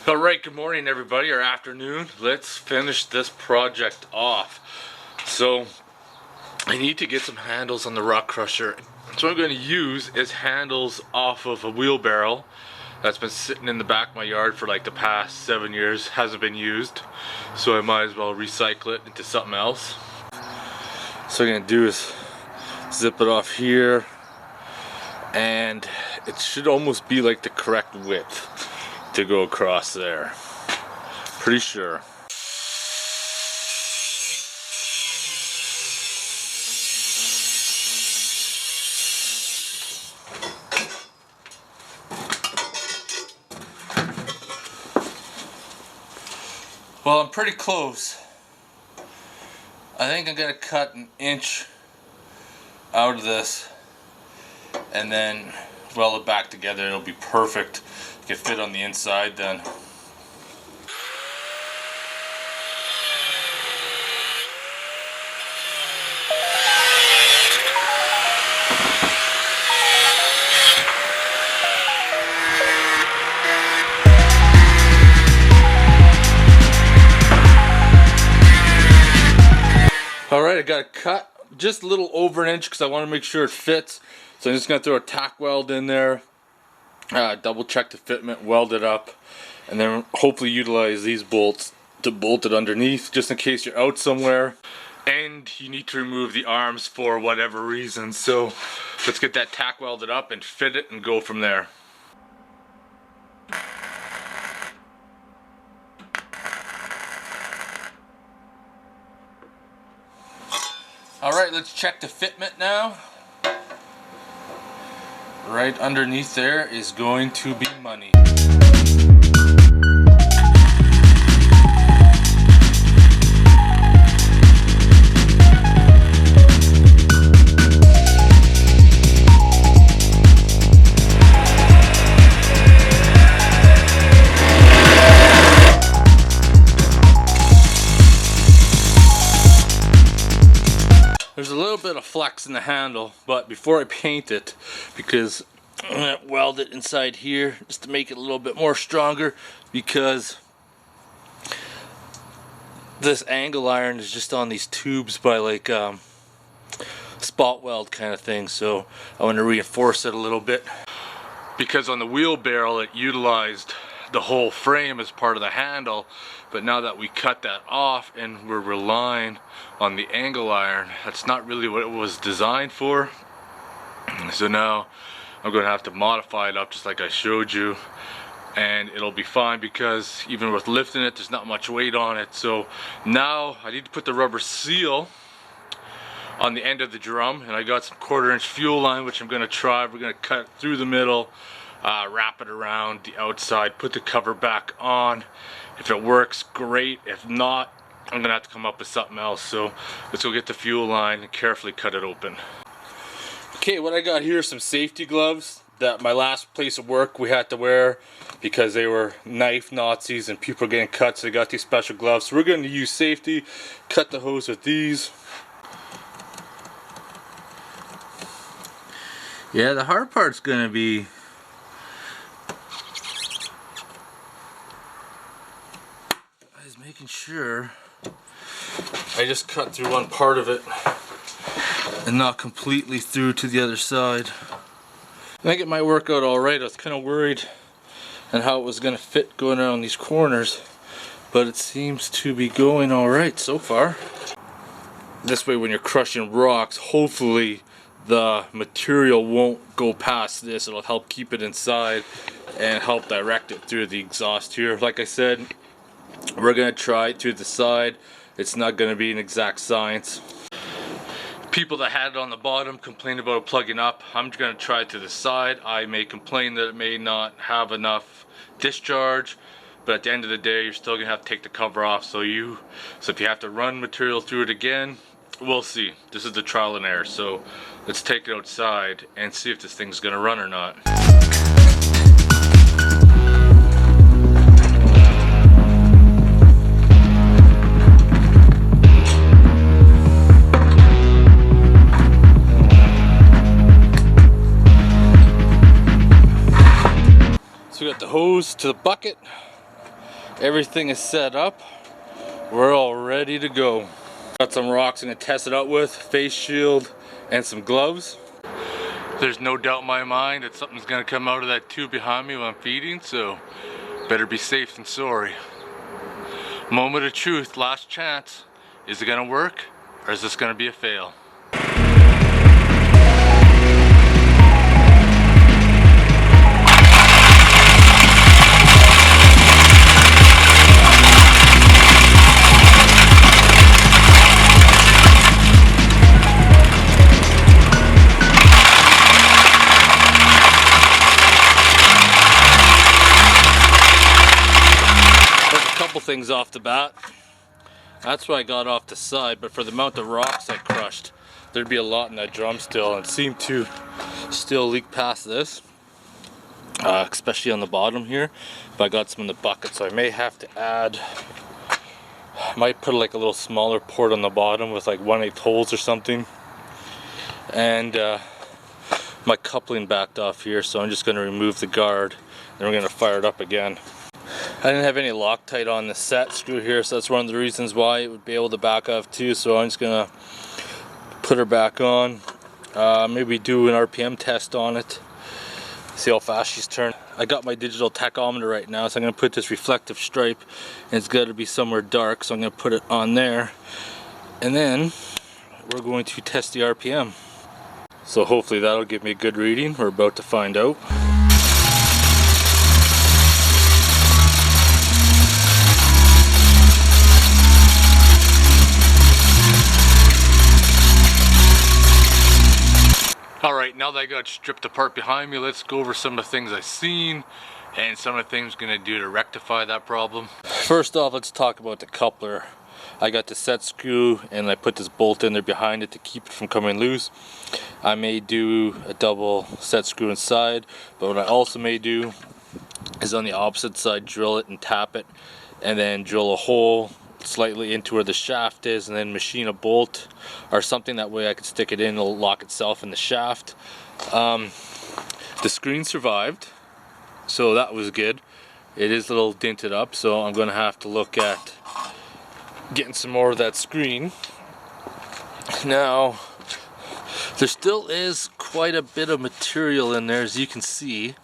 Alright, good morning everybody, or afternoon. Let's finish this project off. So, I need to get some handles on the rock crusher. So what I'm going to use is handles off of a wheelbarrow that's been sitting in the back of my yard for like the past 7 years. Hasn't been used, so I might as well recycle it into something else. So what I'm going to do is zip it off here, and it should almost be like the correct width to go across there. Pretty sure. Well, I'm pretty close. I think I'm gonna cut an inch out of this and then weld it back together. It'll be perfect. Can fit on the inside then. Alright, I got it cut just a little over an inch because I want to make sure it fits. So I'm just going to throw a tack weld in there. Double check the fitment, weld it up, and then hopefully utilize these bolts to bolt it underneath just in case you're out somewhere and you need to remove the arms for whatever reason. So let's get that tack welded up and fit it and go from there. Alright, let's check the fitment now. Right underneath there is going to be money. There's a little bit of flex in the handle, but before I paint it, because I'm going to weld it inside here just to make it a little bit more stronger, because this angle iron is just on these tubes by like spot weld kind of thing, so I want to reinforce it a little bit. Because on the wheelbarrow it utilized the whole frame as part of the handle, but now that we cut that off and we're relying on the angle iron, that's not really what it was designed for. So now I'm going to have to modify it up just like I showed you, and it'll be fine because even with lifting it, there's not much weight on it. So now I need to put the rubber seal on the end of the drum, and I got some 1/4 inch fuel line which I'm going to try. We're going to cut through the middle, wrap it around the outside, put the cover back on. If it works, great. If not, I'm gonna have to come up with something else. So let's go get the fuel line and carefully cut it open. Okay, what I got here are some safety gloves that my last place of work we had to wear because they were knife Nazis and people were getting cut, so they got these special gloves. So we're going to use safety, cut the hose with these. Yeah, the hard part's gonna be making sure I just cut through one part of it and not completely through to the other side. I think it might work out alright. I was kind of worried on how it was going to fit going around these corners, but it seems to be going alright so far. This way when you're crushing rocks, hopefully the material won't go past this. It'll help keep it inside and help direct it through the exhaust here. Like I said, we're going to try it to the side. It's not going to be an exact science. People that had it on the bottom complained about it plugging up. I'm going to try it to the side. I may complain that it may not have enough discharge, but at the end of the day you're still going to have to take the cover off. So if you have to run material through it again, we'll see. This is the trial and error. So let's take it outside and see if this thing's going to run or not. So we got the hose to the bucket, Everything is set up. We're all ready to go. Got some rocks I'm gonna test it out with, face shield and some gloves. There's no doubt in my mind that something's gonna come out of that tube behind me when I'm feeding, so better be safe than sorry. Moment of truth, last chance. Is it gonna work or is this gonna be a fail? Things off the bat. That's why I got off the side, but for the amount of rocks I crushed, there'd be a lot in that drum still, and it seemed to still leak past this, especially on the bottom here. But I got some in the bucket, so I may have to add, might put like a little smaller port on the bottom with like 1/8 holes or something. And my coupling backed off here, so I'm just going to remove the guard, then we're going to fire it up again. I didn't have any Loctite on the set screw here, so that's one of the reasons why it would be able to back off too. So I'm just gonna put her back on, maybe do an RPM test on it, see how fast she's turned. I got my digital tachometer right now, so I'm gonna put this reflective stripe, and it's got to be somewhere dark, so I'm gonna put it on there, and then we're going to test the RPM. So hopefully that'll give me a good reading. We're about to find out. Alright, now that I got stripped apart behind me, let's go over some of the things I've seen and some of the things I'm going to do to rectify that problem. First off, let's talk about the coupler. I got the set screw and I put this bolt in there behind it to keep it from coming loose. I may do a double set screw inside, but what I also may do is on the opposite side drill it and tap it, and then drill a hole slightly into where the shaft is, and then machine a bolt or something. That way I could stick it in, it'll lock itself in the shaft. The screen survived, so that was good. It is a little dented up, so I'm going to have to look at getting some more of that screen. Now there still is quite a bit of material in there, as you can see,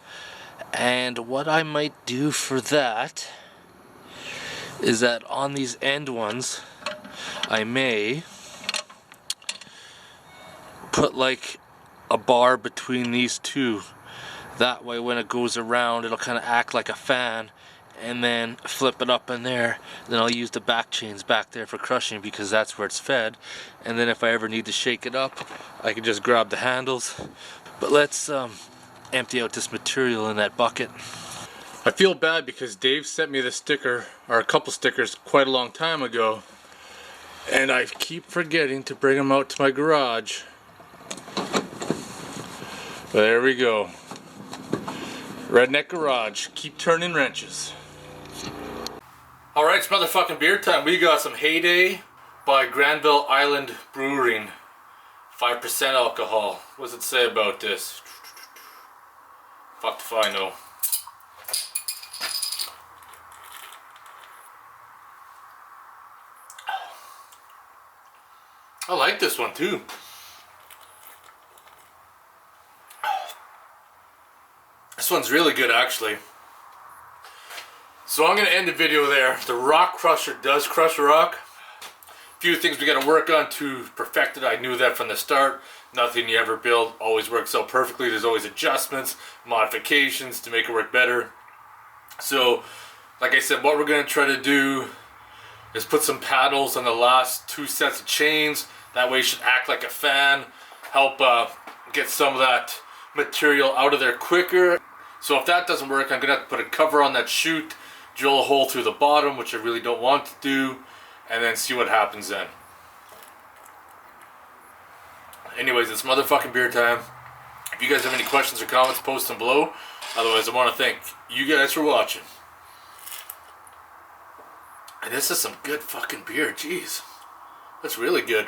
and what I might do for that is that on these end ones I may put like a bar between these two. That way when it goes around it'll kind of act like a fan, and then flip it up in there. Then I'll use the back chains back there for crushing, because that's where it's fed. And then if I ever need to shake it up, I can just grab the handles. But let's empty out this material in that bucket. I feel bad because Dave sent me the sticker, or a couple stickers, quite a long time ago, and I keep forgetting to bring them out to my garage. There we go. Redneck Garage, keep turning wrenches. Alright, it's motherfucking beer time. We got some Heyday by Granville Island Brewing. 5% alcohol. What does it say about this? Fuck if I know. I like this one too. This one's really good actually. So I'm going to end the video there. The rock crusher does crush rock. A few things we got to work on to perfect it. I knew that from the start. Nothing you ever build always works out perfectly. There's always adjustments, modifications to make it work better. So like I said, what we're going to try to do is put some paddles on the last two sets of chains. That way it should act like a fan, help get some of that material out of there quicker. So if that doesn't work, I'm going to have to put a cover on that chute, drill a hole through the bottom, which I really don't want to do, and then see what happens then. Anyways, it's motherfucking beer time. If you guys have any questions or comments, post them below. Otherwise, I want to thank you guys for watching. And this is some good fucking beer, jeez. That's really good.